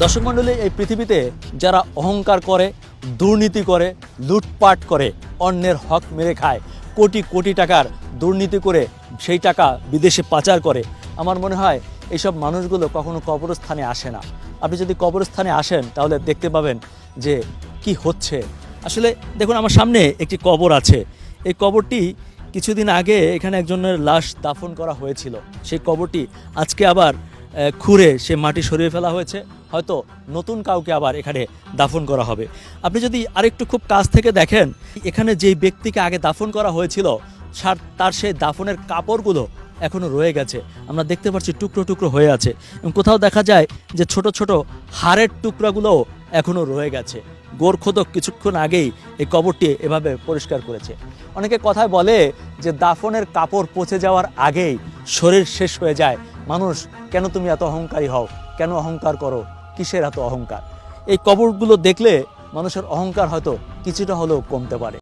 দর্শক মণ্ডলী, এই পৃথিবীতে যারা অহংকার করে, দুর্নীতি করে, লুটপাট করে, অন্যের হক মেরে খায়, কোটি কোটি টাকার দুর্নীতি করে সেই টাকা বিদেশে পাচার করে, আমার মনে হয় এইসব মানুষগুলো কখনো কবরস্থানে আসে না। আপনি যদি কবরস্থানে আসেন তাহলে দেখতে পাবেন যে কি হচ্ছে। আসলে দেখুন, আমার সামনে একটি কবর আছে। এই কবরটি কিছুদিন আগে এখানে একজনের লাশ দাফন করা হয়েছিল। সেই কবরটি আজকে আবার খুঁড়ে সে মাটি সরিয়ে ফেলা হয়েছে। হয়তো নতুন কাউকে আবার এখানে দাফন করা হবে। আপনি যদি আরেকটু খুব কাছ থেকে দেখেন, এখানে যেই ব্যক্তিকে আগে দাফন করা হয়েছিল তার সেই দাফনের কাপড়গুলো এখনও রয়ে গেছে। আমরা দেখতে পাচ্ছি টুকরো টুকরো হয়ে আছে, এবং কোথাও দেখা যায় যে ছোট ছোট হাড়ের টুকরাগুলোও এখনও রয়ে গেছে। গোরখোদক কিছুক্ষণ আগেই এই কবরটি এভাবে পরিষ্কার করেছে। অনেকে কথায় বলে যে দাফনের কাপড় পচে যাওয়ার আগেই শরীর শেষ হয়ে যায়। মানুষ, কেন তুমি এত অহংকারী হও? কেন অহংকার করো? কিসের এত অহংকার? এই কবরগুলো দেখলে মানুষের অহংকার হয়তো কিছুটা হলেও কমতে পারে।